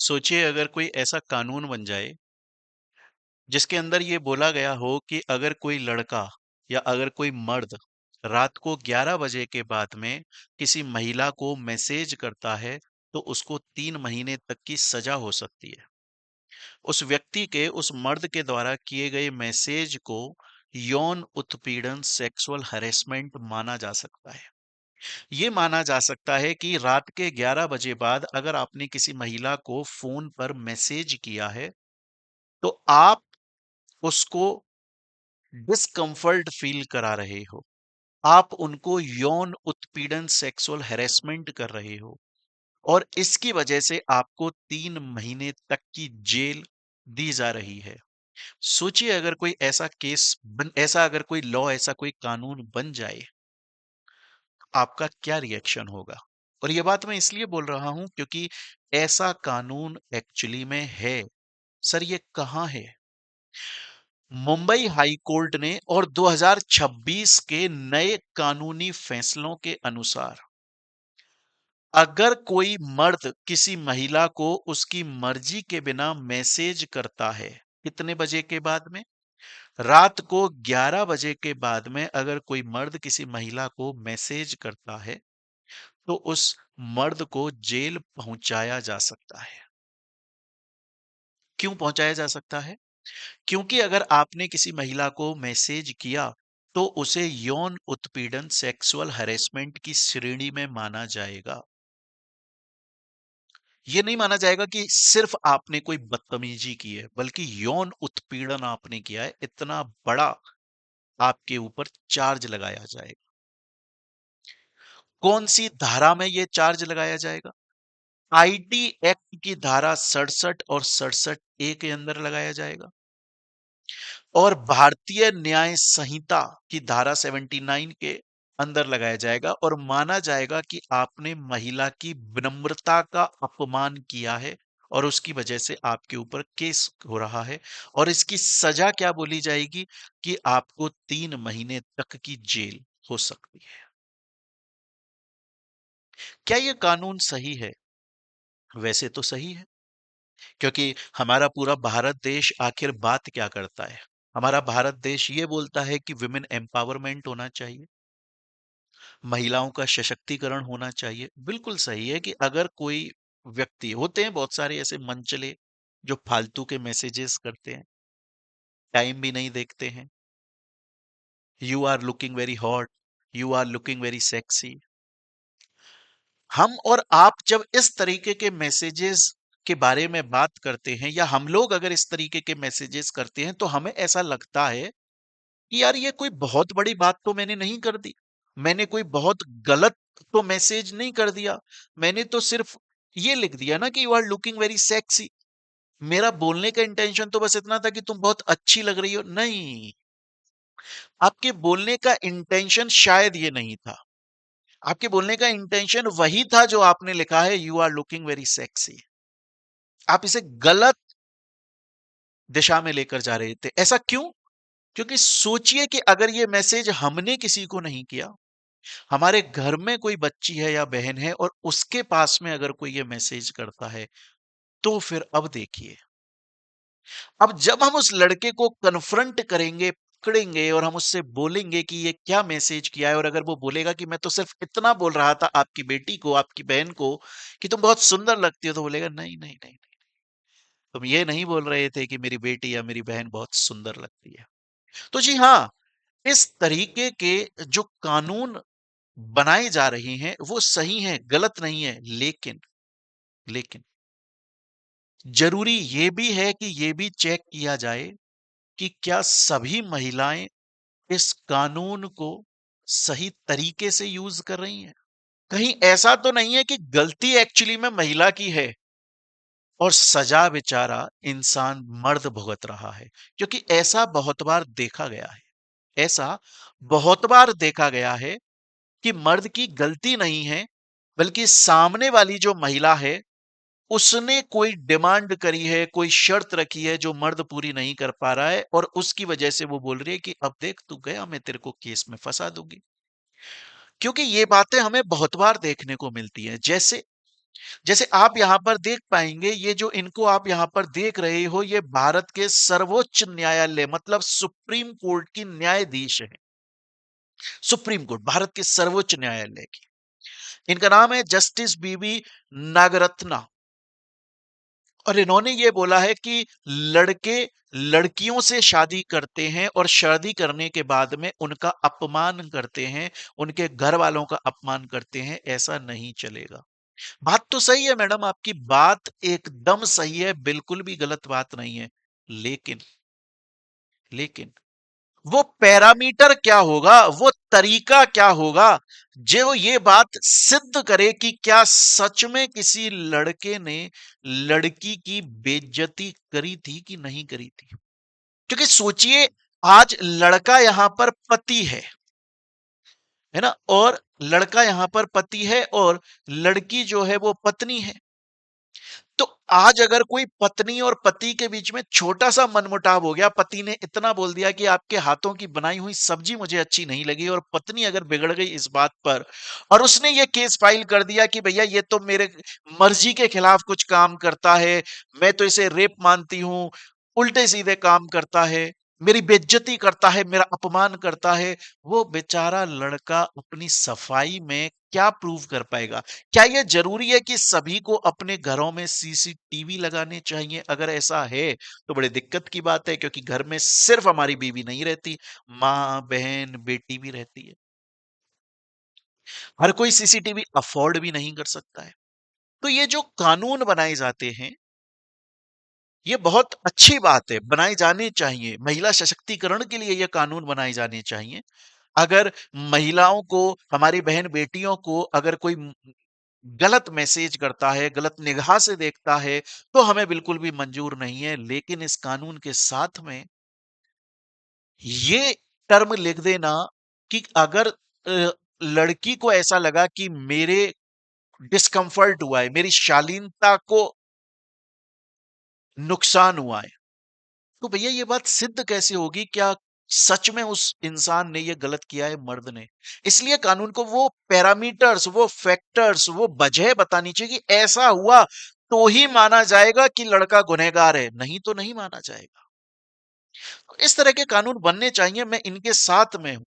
सोचिए अगर कोई ऐसा कानून बन जाए जिसके अंदर ये बोला गया हो कि अगर कोई लड़का या अगर कोई मर्द रात को 11 बजे के बाद में किसी महिला को मैसेज करता है तो उसको 3 महीने तक की सजा हो सकती है। उस व्यक्ति के उस मर्द के द्वारा किए गए मैसेज को यौन उत्पीड़न सेक्सुअल हरेसमेंट माना जा सकता है। ये माना जा सकता है कि रात के 11 बजे बाद अगर आपने किसी महिला को फोन पर मैसेज किया है तो आप उसको डिस्कम्फर्ट फील करा रहे हो। आप उनको यौन उत्पीड़न सेक्सुअल हैरेसमेंट कर रहे हो और इसकी वजह से आपको 3 महीने तक की जेल दी जा रही है। सोचिए अगर कोई ऐसा ऐसा अगर कोई लॉ ऐसा कोई कानून बन जाए, आपका क्या रिएक्शन होगा? और ये बात मैं इसलिए बोल रहा हूं क्योंकि ऐसा कानून एक्चुअली में है। सर ये कहां है? मुंबई हाई कोर्ट ने और 2026 के नए कानूनी फैसलों के अनुसार अगर कोई मर्द किसी महिला को उसकी मर्जी के बिना मैसेज करता है, कितने बजे के बाद में? रात को 11 बजे के बाद में अगर कोई मर्द किसी महिला को मैसेज करता है तो उस मर्द को जेल पहुंचाया जा सकता है। क्यों पहुंचाया जा सकता है? क्योंकि अगर आपने किसी महिला को मैसेज किया तो उसे यौन उत्पीड़न सेक्सुअल हैरेसमेंट की श्रेणी में माना जाएगा। यह नहीं माना जाएगा कि सिर्फ आपने कोई बदतमीजी की है, बल्कि यौन उत्पीड़न आपने किया है, इतना बड़ा आपके ऊपर चार्ज लगाया जाएगा। कौन सी धारा में यह चार्ज लगाया जाएगा? आईटी एक्ट की धारा 67 और 67A के अंदर लगाया जाएगा और भारतीय न्याय संहिता की धारा 79 के अंदर लगाया जाएगा और माना जाएगा कि आपने महिला की विनम्रता का अपमान किया है और उसकी वजह से आपके ऊपर केस हो रहा है और इसकी सजा क्या बोली जाएगी कि आपको 3 महीने तक की जेल हो सकती है। क्या यह कानून सही है? वैसे तो सही है, क्योंकि हमारा पूरा भारत देश आखिर बात क्या करता है? हमारा भारत देश ये बोलता है कि विमेन एम्पावरमेंट होना चाहिए, महिलाओं का सशक्तिकरण होना चाहिए। बिल्कुल सही है कि अगर कोई व्यक्ति, होते हैं बहुत सारे ऐसे मनचले जो फालतू के मैसेजेस करते हैं, टाइम भी नहीं देखते हैं, you are looking very hot, you are looking very sexy. हम और आप जब इस तरीके के मैसेजेस के बारे में बात करते हैं या हम लोग अगर इस तरीके के मैसेजेस करते हैं तो हमें ऐसा लगता है कि यार ये कोई बहुत बड़ी बात तो मैंने नहीं कर दी, मैंने कोई बहुत गलत तो मैसेज नहीं कर दिया, मैंने तो सिर्फ ये लिख दिया ना कि you are looking very sexy. मेरा बोलने का इंटेंशन तो बस इतना था कि तुम बहुत अच्छी लग रही हो। नहीं, आपके बोलने का इंटेंशन शायद ये नहीं था। आपके बोलने का इंटेंशन वही था जो आपने लिखा है, you are looking very sexy. आप इसे गलत दिशा में लेकर जा रहे थे। ऐसा क्यों? क्योंकि सोचिए कि अगर ये मैसेज हमने किसी को नहीं किया, हमारे घर में कोई बच्ची है या बहन है और उसके पास में अगर कोई ये मैसेज करता है, तो फिर अब देखिए, अब जब हम उस लड़के को कन्फ्रंट करेंगे, पकड़ेंगे और हम उससे बोलेंगे कि ये क्या मैसेज किया है, और अगर वो बोलेगा कि मैं तो सिर्फ इतना बोल रहा था आपकी बेटी को, आपकी बहन को कि तुम बहुत सुंदर लगती हो, तो बोलेगा नहीं नहीं नहीं, तुम ये नहीं बोल रहे थे कि मेरी बेटी या मेरी बहन बहुत सुंदर लगती है। तो जी हाँ, इस तरीके के जो कानून बनाए जा रहे हैं वो सही हैं, गलत नहीं है, लेकिन लेकिन जरूरी ये भी है कि ये भी चेक किया जाए कि क्या सभी महिलाएं इस कानून को सही तरीके से यूज कर रही हैं। कहीं ऐसा तो नहीं है कि गलती एक्चुअली में महिला की है और सजा बेचारा इंसान मर्द भुगत रहा है, क्योंकि ऐसा बहुत बार देखा गया है। ऐसा बहुत बार देखा गया है कि मर्द की गलती नहीं है, बल्कि सामने वाली जो महिला है उसने कोई डिमांड करी है, कोई शर्त रखी है जो मर्द पूरी नहीं कर पा रहा है और उसकी वजह से वो बोल रही है कि अब देख तू गया, मैं तेरे को केस में फंसा दूंगी। क्योंकि ये बातें हमें बहुत बार देखने को मिलती हैं। जैसे जैसे आप यहां पर देख पाएंगे, ये जो इनको आप यहां पर देख रहे हो, ये भारत के सर्वोच्च न्यायालय मतलब सुप्रीम कोर्ट की न्यायाधीश है। सुप्रीम कोर्ट भारत के सर्वोच्च न्यायालय की, इनका नाम है जस्टिस बीवी नागरत्ना। और इन्होंने ये बोला है कि लड़के लड़कियों से शादी करते हैं और शादी करने के बाद में उनका अपमान करते हैं, उनके घर वालों का अपमान करते हैं, ऐसा नहीं चलेगा। बात तो सही है मैडम, आपकी बात एकदम सही है, बिल्कुल भी गलत बात नहीं है। लेकिन लेकिन वो पैरामीटर क्या होगा, वो तरीका क्या होगा जो ये बात सिद्ध करे कि क्या सच में किसी लड़के ने लड़की की बेइज्जती करी थी कि नहीं करी थी। क्योंकि सोचिए, आज लड़का यहां पर पति है ना, और लड़का यहां पर पति है और लड़की जो है वो पत्नी है। तो आज अगर कोई पत्नी और पति के बीच में छोटा सा मनमुटाव हो गया, पति ने इतना बोल दिया कि आपके हाथों की बनाई हुई सब्जी मुझे अच्छी नहीं लगी, और पत्नी अगर बिगड़ गई इस बात पर और उसने ये केस फाइल कर दिया कि भैया ये तो मेरे मर्जी के खिलाफ कुछ काम करता है, मैं तो इसे रेप मानती हूं, उल्टे सीधे काम करता है, मेरी बेइज्जती करता है, मेरा अपमान करता है, वो बेचारा लड़का अपनी सफाई में क्या प्रूव कर पाएगा। क्या यह जरूरी है कि सभी को अपने घरों में सीसीटीवी लगाने चाहिए? अगर ऐसा है तो बड़ी दिक्कत की बात है, क्योंकि घर में सिर्फ हमारी बीवी नहीं रहती, माँ बहन बेटी भी रहती है। हर कोई सीसीटीवी अफोर्ड भी नहीं कर सकता है। तो ये जो कानून बनाए जाते हैं, ये बहुत अच्छी बात है, बनाए जाने चाहिए। महिला सशक्तिकरण के लिए ये कानून बनाए जाने चाहिए। अगर महिलाओं को, हमारी बहन बेटियों को अगर कोई गलत मैसेज करता है, गलत निगाह से देखता है, तो हमें बिल्कुल भी मंजूर नहीं है। लेकिन इस कानून के साथ में ये टर्म लिख देना कि अगर लड़की को ऐसा लगा कि मेरे डिस्कंफर्ट हुआ है, मेरी शालीनता को नुकसान हुआ है, तो भैया ये बात सिद्ध कैसे होगी? क्या सच में उस इंसान ने ये गलत किया है, मर्द ने? इसलिए कानून को वो पैरामीटर्स, वो फैक्टर्स, वो वजह बतानी चाहिए कि ऐसा हुआ तो ही माना जाएगा कि लड़का गुनहगार है, नहीं तो नहीं माना जाएगा। तो इस तरह के कानून बनने चाहिए, मैं इनके साथ में हूं।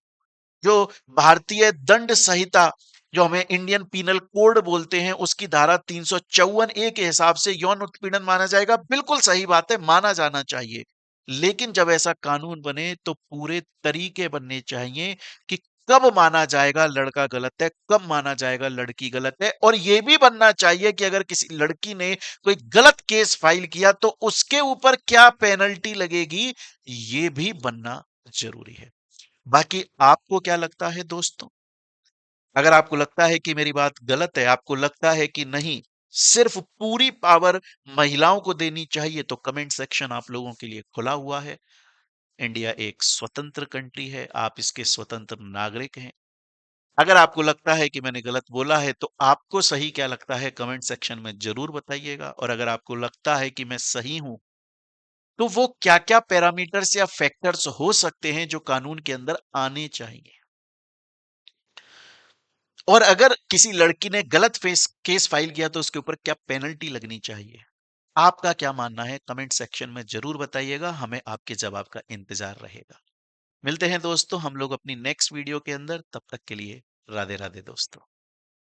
जो भारतीय दंड संहिता, जो हमें इंडियन पीनल कोड बोलते हैं, उसकी धारा 354 ए के हिसाब से यौन उत्पीड़न माना जाएगा, बिल्कुल सही बात है, माना जाना चाहिए। लेकिन जब ऐसा कानून बने तो पूरे तरीके बनने चाहिए कि कब माना जाएगा लड़का गलत है, कब माना जाएगा लड़की गलत है। और यह भी बनना चाहिए कि अगर किसी लड़की ने कोई गलत केस फाइल किया तो उसके ऊपर क्या पेनल्टी लगेगी, ये भी बनना जरूरी है। बाकी आपको क्या लगता है दोस्तों? अगर आपको लगता है कि मेरी बात गलत है, आपको लगता है कि नहीं, सिर्फ पूरी पावर महिलाओं को देनी चाहिए, तो कमेंट सेक्शन आप लोगों के लिए खुला हुआ है। इंडिया एक स्वतंत्र कंट्री है, आप इसके स्वतंत्र नागरिक हैं। अगर आपको लगता है कि मैंने गलत बोला है, तो आपको सही क्या लगता है कमेंट सेक्शन में जरूर बताइएगा। और अगर आपको लगता है कि मैं सही हूं, तो वो क्या क्या पैरामीटर्स या फैक्टर्स हो सकते हैं जो कानून के अंदर आने चाहिए। और अगर किसी लड़की ने गलत फेस केस फाइल किया तो उसके ऊपर क्या पेनल्टी लगनी चाहिए। आपका क्या मानना है कमेंट सेक्शन में जरूर बताइएगा, हमें आपके जवाब का इंतजार रहेगा। मिलते हैं दोस्तों हम लोग अपनी नेक्स्ट वीडियो के अंदर, तब तक के लिए राधे राधे दोस्तों।